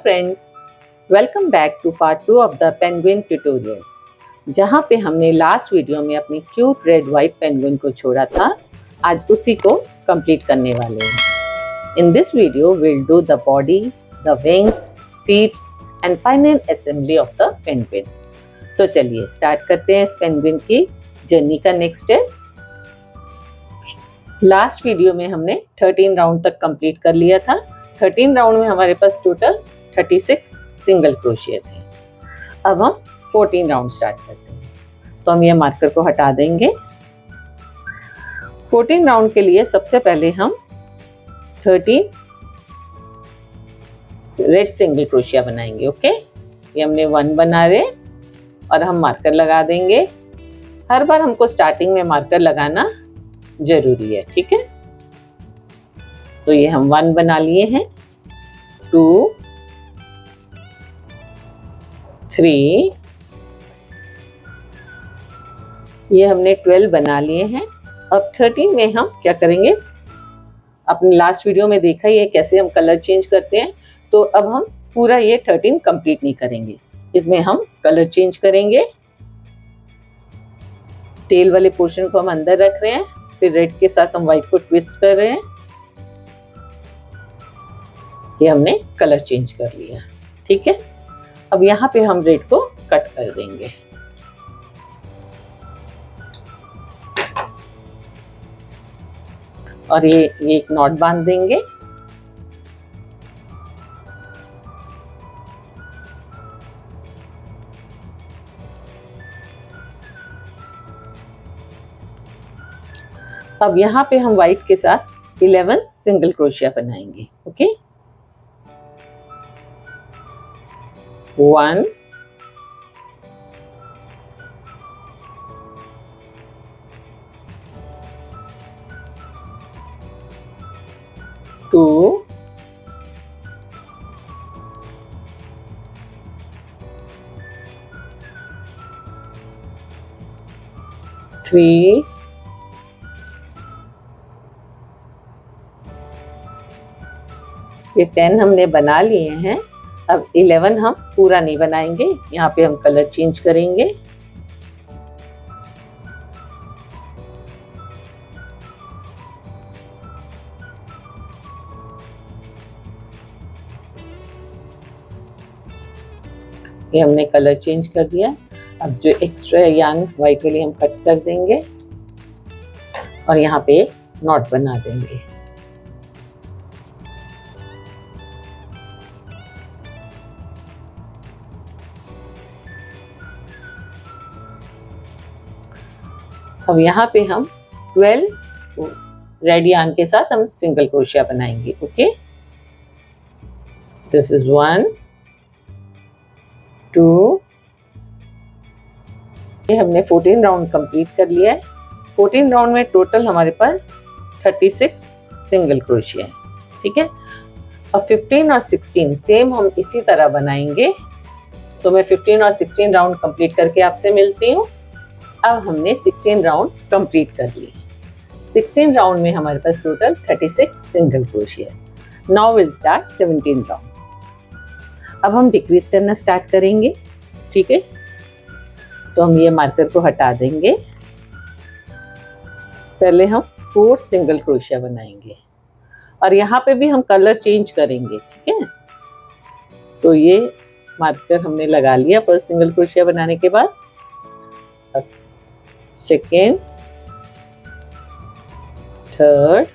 Friends, welcome back to part 2 of the penguin tutorial. जहाँ पे हमने लास्ट वीडियो में अपनी क्यूट रेड वाइट पेंगुइन को छोड़ा था, आज उसी को कंप्लीट करने वाले हैं। In this video will do the body, the wings, feats and final assembly of the penguin. तो चलिए स्टार्ट करते हैं इस पेंगुइन की जर्नी का नेक्स्ट स्टेप। लास्ट वीडियो में हमने 13 राउंड तक कंप्लीट कर लिया था। 13 राउंड में हमारे पास टोटल 36 सिंगल क्रोशिया थे। अब हम 14 राउंड स्टार्ट करते हैं। तो हम ये मार्कर को हटा देंगे। 14 राउंड के लिए सबसे पहले हम 13 रेड सिंगल क्रोशिया बनाएंगे। ओके, ये हमने 1 बना रहे और हम मार्कर लगा देंगे। हर बार हमको स्टार्टिंग में मार्कर लगाना जरूरी है, ठीक है। तो ये हम 1 बना लिए हैं, 2, 3, ये हमने 12 बना लिए हैं। अब 13 में हम क्या करेंगे, अपने लास्ट वीडियो में देखा ही है कैसे हम कलर चेंज करते हैं। तो अब हम पूरा ये 13 कंप्लीट नहीं करेंगे, इसमें हम कलर चेंज करेंगे। टेल वाले पोर्शन को हम अंदर रख रहे हैं, फिर रेड के साथ हम व्हाइट को ट्विस्ट कर रहे हैं। ये हमने कलर चेंज कर लिया, ठीक है। अब यहाँ पे हम रेड को कट कर देंगे। और ये एक नॉट बांध देंगे। अब यहाँ पे हम व्हाइट के साथ 11 सिंगल क्रोशिया बनाएंगे। ओके, 1, 2, 3, 10 हमने बना लिए हैं। अब 11 हम पूरा नहीं बनाएंगे, यहाँ पे हम कलर चेंज करेंगे। ये हमने कलर चेंज कर दिया। अब जो एक्स्ट्रा यार्न व्हाइट वाली हम कट कर देंगे और यहाँ पे नॉट बना देंगे। अब यहाँ पे हम 12 रेड यार्न के साथ हम सिंगल क्रोशिया बनाएंगे। ओके, दिस इज 1, 2, ये हमने 14 राउंड कंप्लीट कर लिया है। 14 राउंड में टोटल हमारे पास 36 सिंगल क्रोशिया है, ठीक है। अब 15 और 16 सेम हम इसी तरह बनाएंगे। तो मैं 15 और 16 राउंड कंप्लीट करके आपसे मिलती हूँ। अब हमने 16 राउंड कंप्लीट कर लिए। 16 राउंड में हमारे पास टोटल 36 सिंगल क्रोशिया है। Now will start 17 round. अब हम डिक्रीज करना स्टार्ट करेंगे, ठीक है। तो हम ये मार्कर को हटा देंगे। पहले हम 4 सिंगल क्रोशिया बनाएंगे और यहाँ पे भी हम कलर चेंज करेंगे, ठीक है। तो ये मार्कर हमने लगा लिया फर्स्ट सिंगल क्रोशिया बनाने के बाद। सेकेंड, थर्ड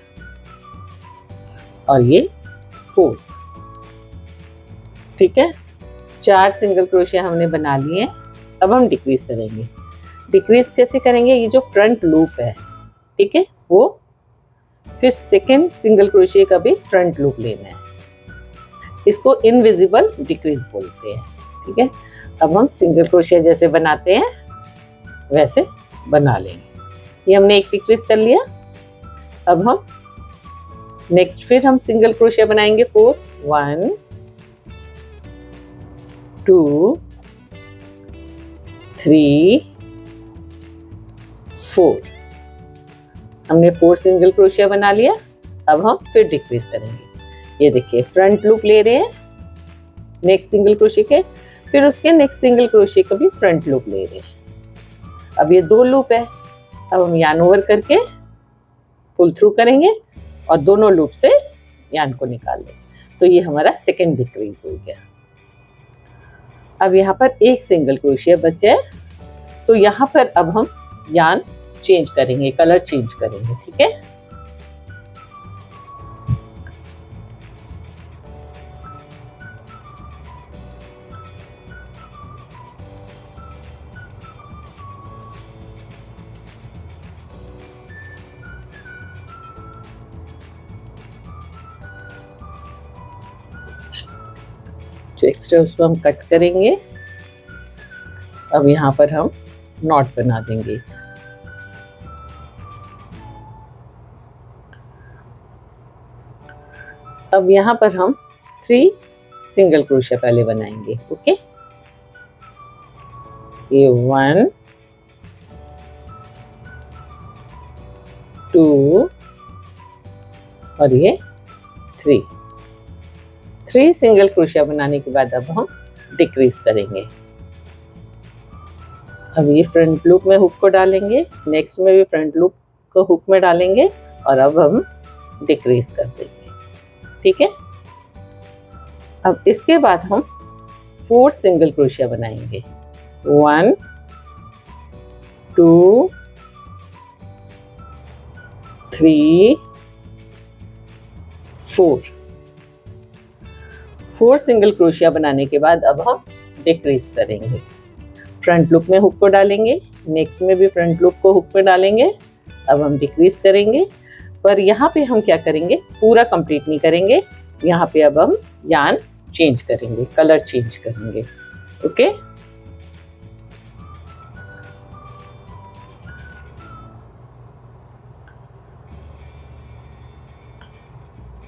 और ये 4th, ठीक है। 4 सिंगल क्रोशिया हमने बना लिए। अब हम डिक्रीज करेंगे। डिक्रीज कैसे करेंगे, ये जो फ्रंट लूप है, ठीक है, वो फिर सेकेंड सिंगल क्रोशिया का भी फ्रंट लूप लेना है। इसको इनविजिबल डिक्रीज बोलते हैं, ठीक है। अब हम सिंगल क्रोशिया जैसे बनाते हैं वैसे बना लेंगे। ये हमने एक डिक्रीज कर लिया। अब हम नेक्स्ट फिर हम सिंगल क्रोशिया बनाएंगे 4, 1, 2, 3, 4। हमने 4 सिंगल क्रोशिया बना लिया। अब हम फिर डिक्रीज करेंगे। ये देखिए फ्रंट लूप ले रहे हैं, नेक्स्ट सिंगल क्रोशे के, फिर उसके नेक्स्ट सिंगल क्रोशे का भी फ्रंट लूप ले रहे हैं। अब ये 2 लूप है, अब हम यार्न ओवर करके पुल थ्रू करेंगे और दोनों लूप से यार्न को निकाल लेंगे। तो ये हमारा सेकेंड डिक्रीज हो गया। अब यहाँ पर एक सिंगल क्रोशिया बचा है, तो यहाँ पर अब हम यार्न चेंज करेंगे, कलर चेंज करेंगे। ठीक है, जो एक्स्ट्रा उसको हम कट करेंगे। अब यहाँ पर हम नॉट बना देंगे। अब यहाँ पर हम 3 सिंगल क्रोशिया पहले बनाएंगे। ओके, ये 1 2 और ये 3 सिंगल क्रोशिया बनाने के बाद अब हम डिक्रीज करेंगे। अब ये फ्रंट लूप में हुक को डालेंगे, नेक्स्ट में भी फ्रंट लूप को हुक में डालेंगे और अब हम डिक्रीज कर देंगे। ठीक है, अब इसके बाद हम 4 सिंगल क्रोशिया बनाएंगे। 1 2 3 4 सिंगल क्रोशिया बनाने के बाद अब हम डिक्रीज करेंगे। फ्रंट लूप में हुक को डालेंगे, नेक्स्ट में भी फ्रंट लूप को हुक में डालेंगे। अब हम डिक्रीज करेंगे, पर यहाँ पे हम क्या करेंगे, पूरा कंप्लीट नहीं करेंगे। यहाँ पे अब हम यार्न चेंज करेंगे, कलर चेंज करेंगे। ओके,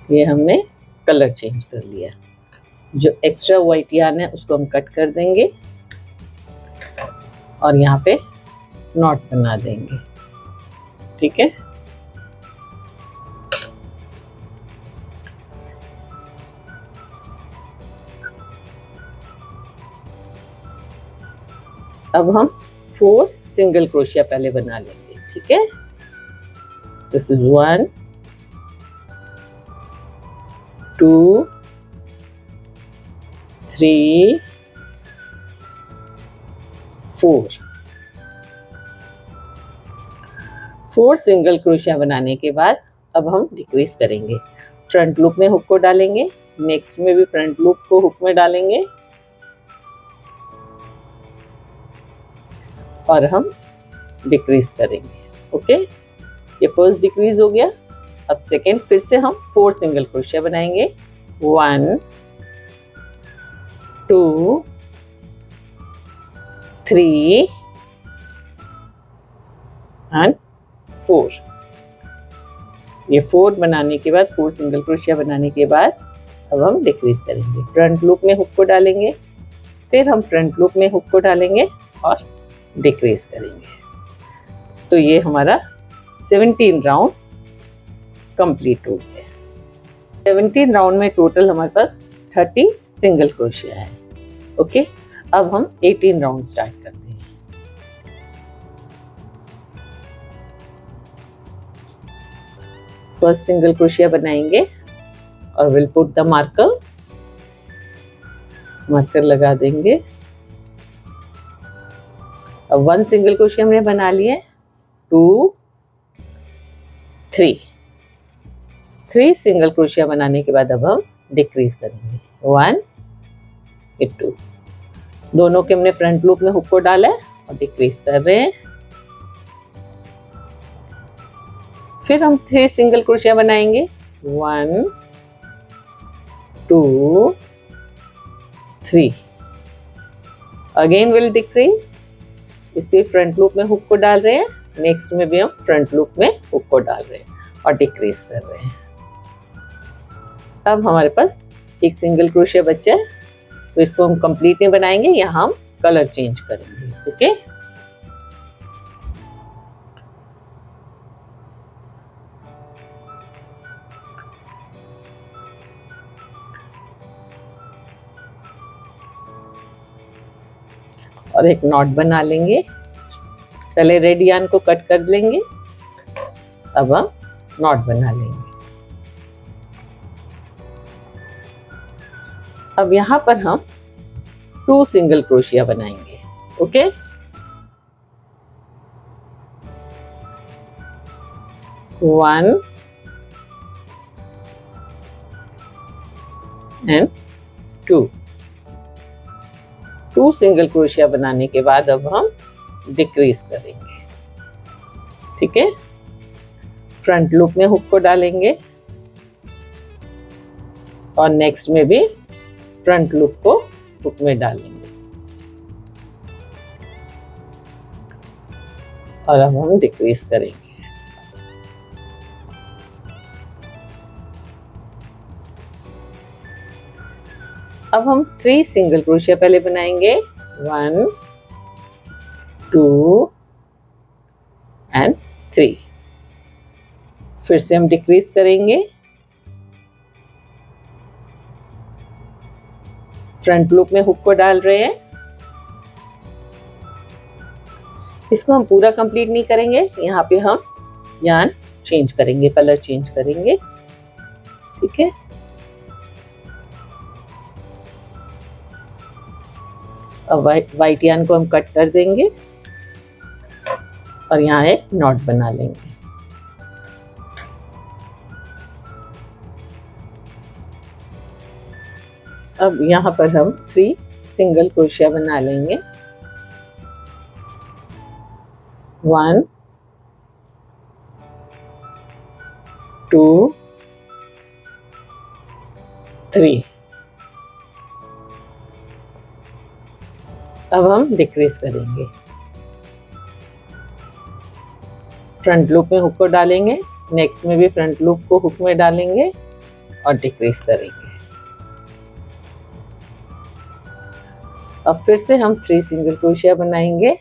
ये हमने कलर चेंज कर लिया। जो एक्स्ट्रा व्हाइट यार्न है उसको हम कट कर देंगे और यहाँ पे नॉट बना देंगे। ठीक है, अब हम 4 सिंगल क्रोशिया पहले बना लेंगे। ठीक है, दिस इज 1 2 3 4 सिंगल क्रोशिया बनाने के बाद अब हम डिक्रीज करेंगे। फ्रंट लूप में हुक को डालेंगे, नेक्स्ट में भी फ्रंट लूप को हुक में डालेंगे और हम डिक्रीज करेंगे। ओके, ये फर्स्ट डिक्रीज हो गया। अब सेकेंड, फिर से हम 4 सिंगल क्रोशिया बनाएंगे। 1 2 3 एंड 4। ये 4 बनाने के बाद, 4 सिंगल क्रोशिया बनाने के बाद अब हम डिक्रीज करेंगे। फ्रंट लूप में हुक को डालेंगे, फिर हम फ्रंट लूप में हुक को डालेंगे और डिक्रीज करेंगे। तो ये हमारा 17 राउंड कंप्लीट हो गया। 17 राउंड में टोटल हमारे पास 30 सिंगल क्रोशिया है। ओके, अब हम 18 राउंड स्टार्ट करते हैं। फर्स्ट सिंगल क्रोशिया बनाएंगे और विल पुट द मार्कर लगा देंगे। अब 1 सिंगल क्रोशिया हमने बना लिए, 2 3 सिंगल क्रोशिया बनाने के बाद अब हम डिक्रीज करेंगे। 1 2, दोनों के हमने फ्रंट लूप में हुक को डाला है और डिक्रीज कर रहे हैं। फिर हम 3 सिंगल क्रोशिया बनाएंगे। 1 2 3, अगेन विल डिक्रीज। इसके फ्रंट लूप में हुक को डाल रहे हैं, नेक्स्ट में भी हम फ्रंट लूप में हुक को डाल रहे हैं और डिक्रीज कर रहे हैं। अब हमारे पास एक सिंगल क्रोशिया बचा है, तो इसको हम कंप्लीट नहीं बनाएंगे, यहाँ हम कलर चेंज करेंगे। ओके, और एक नॉट बना लेंगे। पहले रेड यार्न को कट कर लेंगे, अब हम नॉट बना लेंगे। अब यहाँ पर हम 2 सिंगल क्रोशिया बनाएंगे। ओके, 1 and 2 सिंगल क्रोशिया बनाने के बाद अब हम डिक्रीज करेंगे। ठीक है, फ्रंट लूप में हुक को डालेंगे और नेक्स्ट में भी फ्रंट लूप को हुक में डालेंगे और अब हम डिक्रीज करेंगे। अब हम 3 सिंगल क्रोशिया पहले बनाएंगे, 1 2 एंड 3। फिर से हम डिक्रीज करेंगे, फ्रंट लूप में हुक को डाल रहे हैं। इसको हम पूरा कंप्लीट नहीं करेंगे, यहाँ पे हम यार्न चेंज करेंगे, कलर चेंज करेंगे। ठीक है, अब वाइट यार्न को हम कट कर देंगे और यहाँ एक नॉट बना लेंगे। अब यहाँ पर हम 3 सिंगल क्रोशिया बना लेंगे, 1 2 3। अब हम डिक्रीज करेंगे, फ्रंट लूप में हुक को डालेंगे, नेक्स्ट में भी फ्रंट लूप को हुक में डालेंगे और डिक्रीज करेंगे। अब फिर से हम 3 सिंगल क्रोशिया बनाएंगे,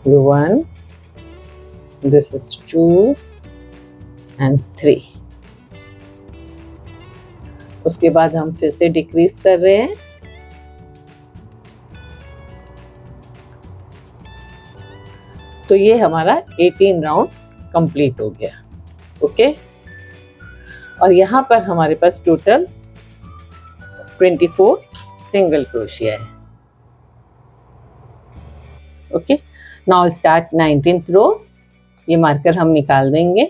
1, this is 2 and 3। उसके बाद हम फिर से डिक्रीज कर रहे हैं, तो ये हमारा 18 राउंड कंप्लीट हो गया। ओके, और यहाँ पर हमारे पास टोटल 24 सिंगल क्रोशिया है। ओके, नाउ स्टार्ट 19th रो। ये मार्कर हम निकाल देंगे।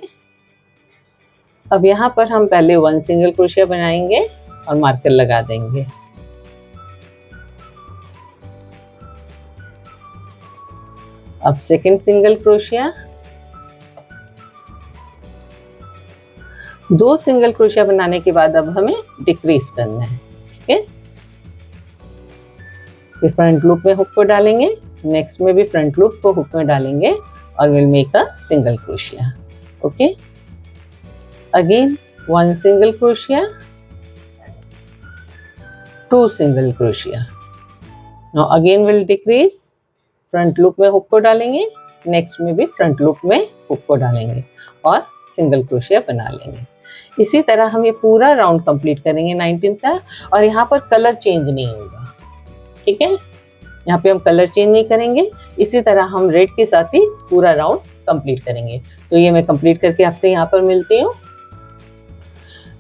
अब यहाँ पर हम पहले 1 सिंगल क्रोशिया बनाएंगे और मार्कर लगा देंगे। अब second single crochet, 2 single crochet बनाने के बाद अब हमें डिक्रीज करना है। ठीक है, ये फ्रंट लूप में हुक को डालेंगे, नेक्स्ट में भी फ्रंट लूप को हुक में डालेंगे और will make a single crochet. Okay, again 1 single crochet, 2 single crochet. Now again will decrease, front loop में हुक को डालेंगे, नेक्स्ट में भी फ्रंट लूप में हुक को डालेंगे और सिंगल क्रोशिया बना लेंगे। इसी तरह हम ये पूरा राउंड कंप्लीट करेंगे 19 का। और यहाँ पर कलर चेंज नहीं होगा। ठीक है, यहाँ पे हम कलर चेंज नहीं करेंगे। इसी तरह हम रेड के साथ ही पूरा राउंड कंप्लीट करेंगे। तो ये मैं कंप्लीट करके आपसे यहाँ पर मिलती हूँ।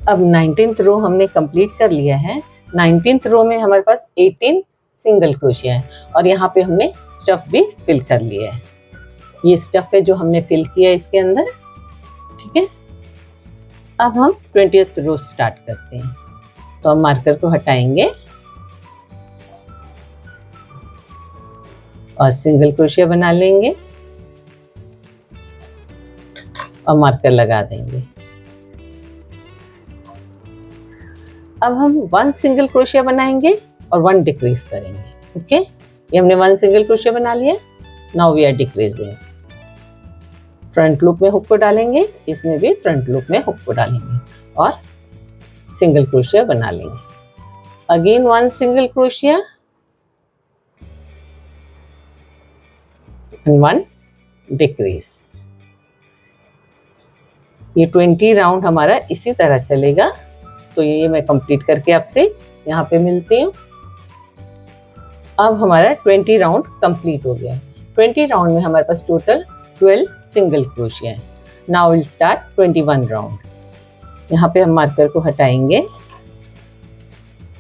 अब 19th रो हमने कंप्लीट कर लिया है। 19th रो में हमारे पास 18 सिंगल क्रोशिया है और यहाँ पे हमने स्टफ भी फिल कर लिया है। ये स्टफ है जो हमने फिल किया है इसके अंदर। ठीक है, अब हम 20th रो स्टार्ट करते हैं। तो हम मार्कर को हटाएंगे और सिंगल क्रोशिया बना लेंगे और मार्कर लगा देंगे। अब हम 1 सिंगल क्रोशिया बनाएंगे और 1 डिक्रीज करेंगे। ओके, ये हमने 1 सिंगल क्रोशिया बना लिया। Now we are decreasing, front loop में हुक को डालेंगे, इसमें भी फ्रंट लूप में हुक को डालेंगे और सिंगल क्रोशिया बना लेंगे। Again 1 single crochet, and 1 decrease. ये 20 राउंड हमारा इसी तरह चलेगा। तो ये मैं कंप्लीट करके आपसे यहाँ पे मिलती हूँ। अब हमारा 20 राउंड कंप्लीट हो गया है। 20 राउंड में हमारे पास टोटल 12 सिंगल क्रोशिया है। Now will start 21 round. यहाँ पे हम मार्कर को हटाएंगे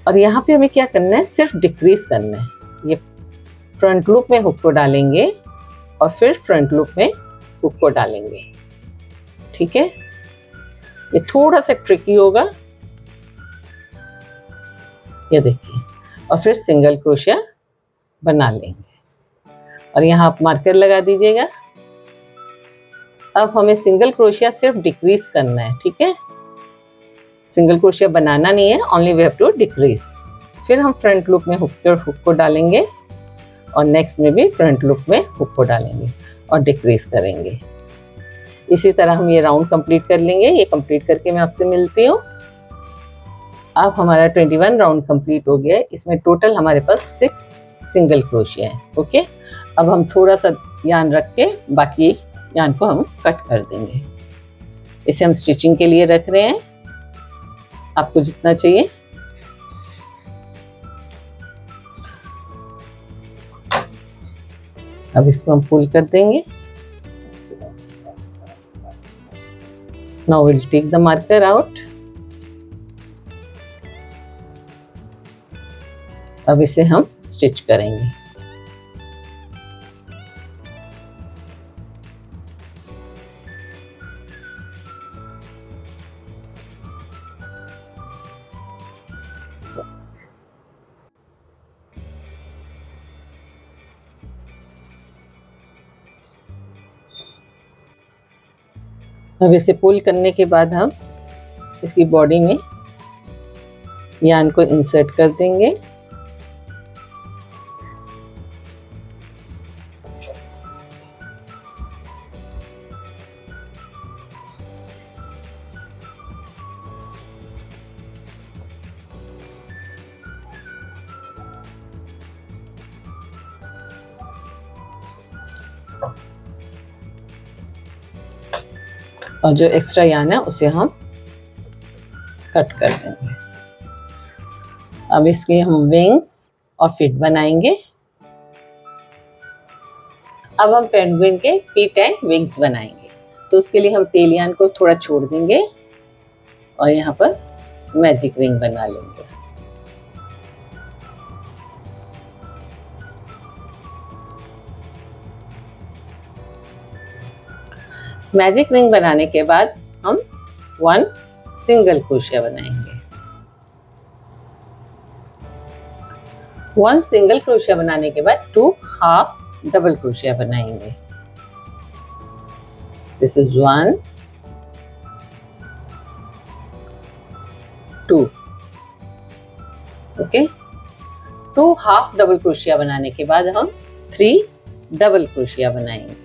और यहाँ पे हमें क्या करना है, सिर्फ डिक्रीज करना है। ये फ्रंट लूप में हुक को डालेंगे और फिर फ्रंट लूप में हुक को डालेंगे। ठीक है, ये थोड़ा सा ट्रिकी होगा, ये देखिए, और फिर सिंगल क्रोशिया बना लेंगे और यहाँ आप मार्कर लगा दीजिएगा। अब हमें सिंगल क्रोशिया सिर्फ डिक्रीज करना है। ठीक है, सिंगल क्रोशिया बनाना नहीं है, only we have to decrease. फिर हम फ्रंट लूप में हुक को डालेंगे और नेक्स्ट में भी फ्रंट लूप में हुक को डालेंगे और डिक्रीज करेंगे। इसी तरह हम ये राउंड कंप्लीट कर लेंगे। ये कंप्लीट करके मैं आपसे मिलती हूँ। अब हमारा 21 राउंड कंप्लीट हो गया है। इसमें टोटल हमारे पास 6 सिंगल क्रोशिया है। ओके, अब हम थोड़ा सा यान रख के बाकी यान को हम कट कर देंगे। इसे हम स्टिचिंग के लिए रख रहे हैं, आपको जितना चाहिए। अब इसको हम पुल कर देंगे। Now we'll take the marker out. अब इसे हम स्टिच करेंगे। अब इसे पुल करने के बाद हम इसकी बॉडी में यान को इंसर्ट कर देंगे। और जो एक्स्ट्रा यान है उसे हम कट कर देंगे। अब इसके हम विंग्स और फीट बनाएंगे। अब हम पेंगुइन के फीट एंड विंग्स बनाएंगे। तो उसके लिए हम टेल यान को थोड़ा छोड़ देंगे और यहाँ पर मैजिक रिंग बना लेंगे। मैजिक रिंग बनाने के बाद हम 1 सिंगल क्रोशिया बनाएंगे। 1 सिंगल क्रोशिया बनाने के बाद 2 हाफ डबल क्रोशिया बनाएंगे। This is 1 2। Okay, 2 half double crochet बनाने के बाद हम 3 डबल क्रोशिया बनाएंगे।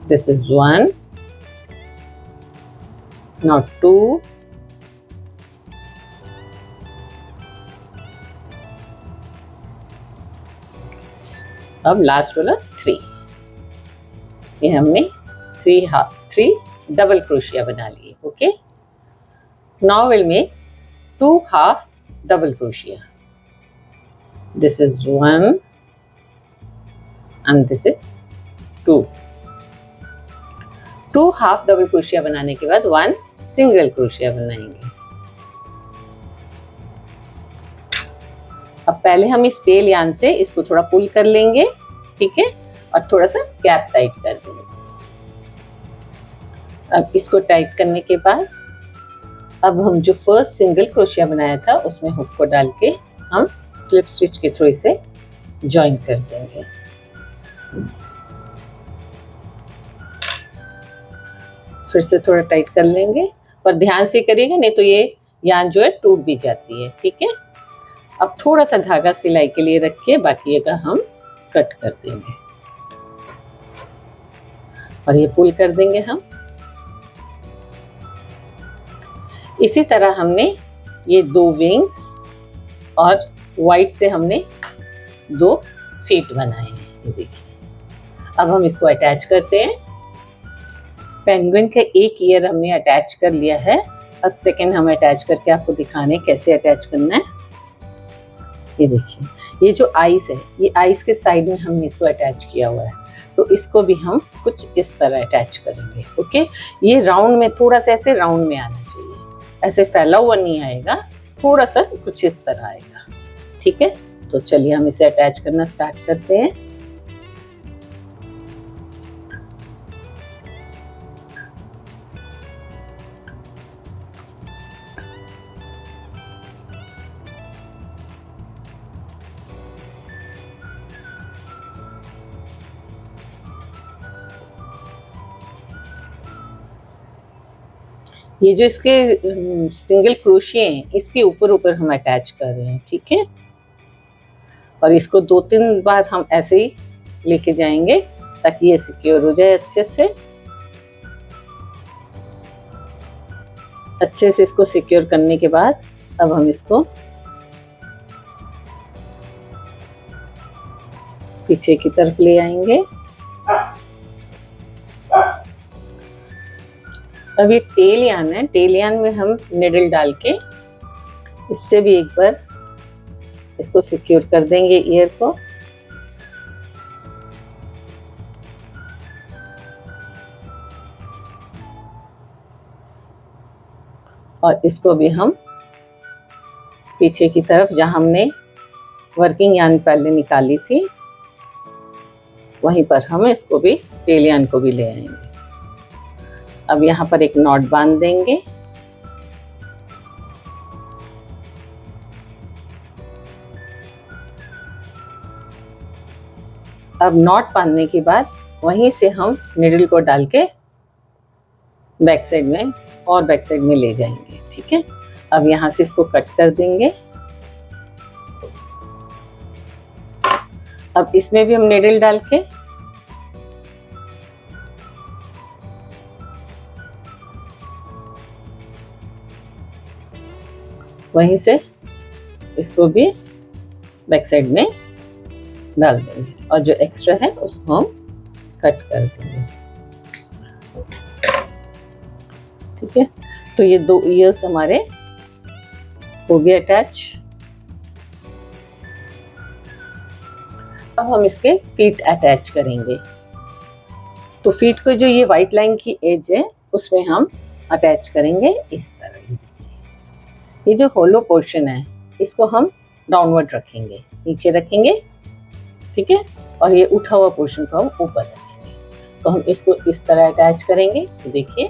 This is 1, now 2, अब लास्ट वाला 3। ये हमने 3 डबल क्रोशिया बना लिए। Okay, now we'll make 2 half double crochet. This is 1 and this is 2। 2 half double crochet बनाने के बाद 1 सिंगल क्रोशिया बनाएंगे। अब पहले हम इस टेल यान से इसको थोड़ा पुल कर लेंगे। ठीक है, और थोड़ा सा गैप टाइट कर देंगे। अब इसको टाइट करने के बाद अब हम जो फर्स्ट सिंगल क्रोशिया बनाया था उसमें हुक को डाल के हम स्लिप स्टिच के थ्रू इसे ज्वाइन कर देंगे। फिर से थोड़ा टाइट कर लेंगे, पर ध्यान से करिएगा, नहीं तो ये यान जो है टूट भी जाती है। ठीक है, अब थोड़ा सा धागा सिलाई के लिए रख के बाकी का हम कट कर देंगे और ये पुल कर देंगे हम। इसी तरह हमने ये 2 विंग्स और वाइट से हमने 2 फीट बनाए हैं, ये देखिए। अब हम इसको अटैच करते हैं। पेंगुइन का एक ईयर हमने अटैच कर लिया है। अब सेकंड हम अटैच करके आपको दिखाने कैसे अटैच करना है। ये देखिए, ये जो आइस है, ये आइस के साइड में हमने इसको अटैच किया हुआ है, तो इसको भी हम कुछ इस तरह अटैच करेंगे। ओके, ये राउंड में, थोड़ा सा ऐसे राउंड में आना चाहिए, ऐसे फैला हुआ नहीं आएगा, थोड़ा सा कुछ इस तरह आएगा। ठीक है, तो चलिए हम इसे अटैच करना स्टार्ट करते हैं। ये जो इसके सिंगल क्रोशिया हैं, इसके ऊपर ऊपर हम अटैच कर रहे हैं। ठीक है, और इसको 2-3 बार हम ऐसे ही लेके जाएंगे ताकि ये सिक्योर हो जाए अच्छे से। अच्छे से इसको सिक्योर करने के बाद अब हम इसको पीछे की तरफ ले आएंगे। अब ये टेल यान है, टेल यान में हम निडल डाल के इससे भी एक बार इसको सिक्योर कर देंगे ईयर को। और इसको भी हम पीछे की तरफ, जहां हमने वर्किंग यान पहले निकाली थी, वहीं पर हम इसको भी, टेल यान को भी ले आएंगे। अब यहाँ पर एक नॉट बांध देंगे। अब नॉट बांधने के बाद वहीं से हम निडल को डाल के बैक साइड में और बैक साइड में ले जाएंगे। ठीक है, अब यहाँ से इसको कट कर देंगे। अब इसमें भी हम निडल डाल के वहीं से इसको भी बैक साइड में डाल देंगे और जो एक्स्ट्रा है उसको हम कट कर देंगे। ठीक है, तो ये 2 ईयर्स हमारे हो गए अटैच। अब हम इसके फीट अटैच करेंगे। तो फीट को जो ये व्हाइट लाइन की एज है उसमें हम अटैच करेंगे इस तरह। ये जो होलो पोर्शन है इसको हम डाउनवर्ड रखेंगे, नीचे रखेंगे। ठीक है, और ये उठा हुआ पोर्शन को हम ऊपर रखेंगे। तो हम इसको इस तरह अटैच करेंगे। तो देखिए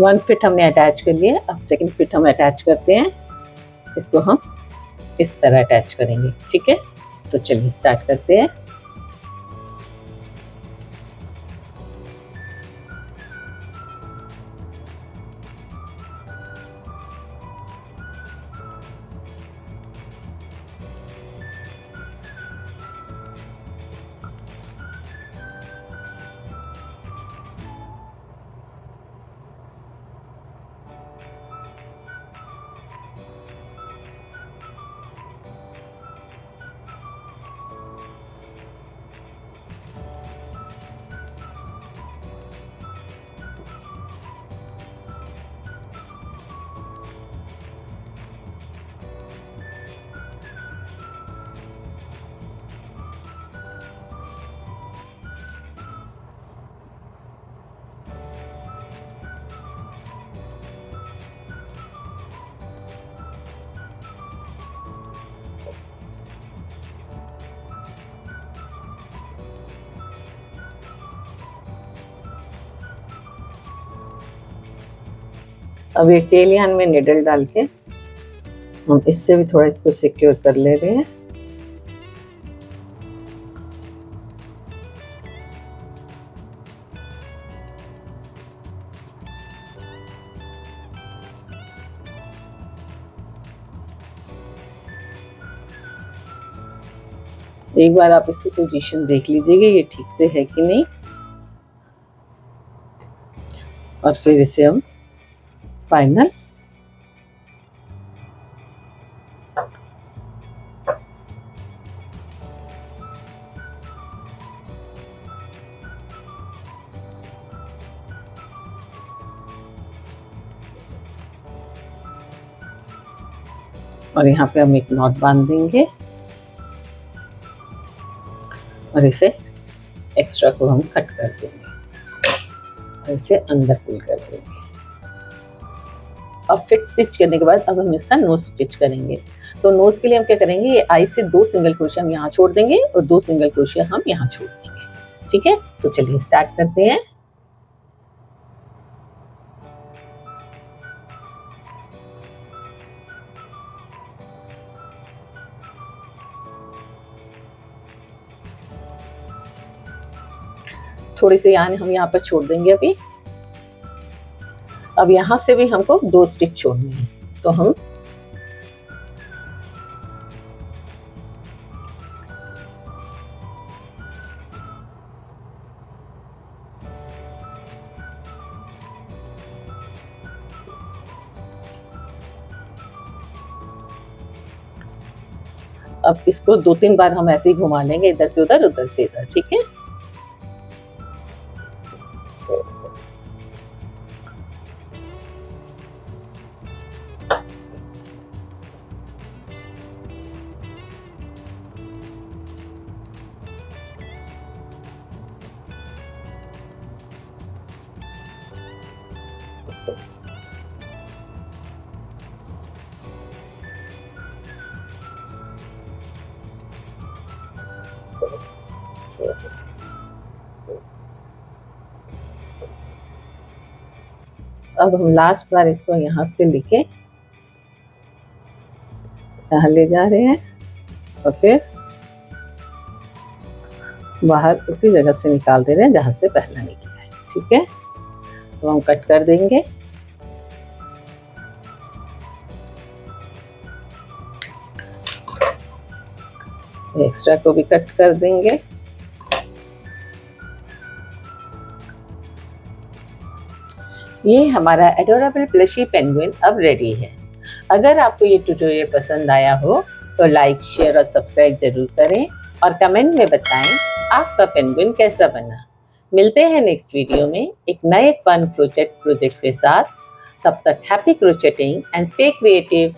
1 फीट हमने अटैच कर लिया। अब सेकंड फीट हम अटैच करते हैं, इसको हम इस तरह अटैच करेंगे। ठीक है, तो चलिए स्टार्ट करते हैं। अब ये टेल यान में निडल डाल के हम इससे भी थोड़ा इसको सिक्योर कर ले रहे हैं। एक बार आप इसकी पोजीशन देख लीजिएगा ये ठीक से है कि नहीं, और फिर इसे हम फाइनल और यहाँ पे हम एक नॉट बांध देंगे और इसे एक्स्ट्रा को हम कट कर देंगे और इसे अंदर पुल कर देंगे। अब फिट स्टिच करने के बाद अब हम इसका नोज स्टिच करेंगे। तो नोज के लिए हम क्या करेंगे, ये आई से 2 सिंगल क्रोशिया हम यहाँ छोड़ देंगे और 2 सिंगल क्रोशिया हम यहाँ छोड़ देंगे। ठीक है, तो चलिए स्टार्ट करते हैं। थोड़ी सी यानी हम यहाँ पर छोड़ देंगे अभी। अब यहाँ से भी हमको 2 स्टिच छोड़ने हैं, तो हम अब इसको 2-3 बार हम ऐसे ही घुमा लेंगे, इधर से उधर, उधर से इधर। ठीक है, अब हम लास्ट बार इसको यहाँ से लेके यहाँ ले जा रहे हैं और फिर बाहर उसी जगह से निकाल दे रहे हैं जहाँ से पहला निकला है। ठीक है, तो हम कट कर देंगे। एक्स्ट्रा को भी कट कर देंगे। ये हमारा एडोरेबल प्लशी पेंगुइन अब रेडी है। अगर आपको ये ट्यूटोरियल पसंद आया हो तो लाइक, शेयर और सब्सक्राइब जरूर करें और कमेंट में बताएं आपका पेंगुइन कैसा बना। मिलते हैं नेक्स्ट वीडियो में एक नए फन प्रोजेक्ट के साथ। तब तक हैप्पी क्रोचेटिंग एंड स्टे क्रिएटिव।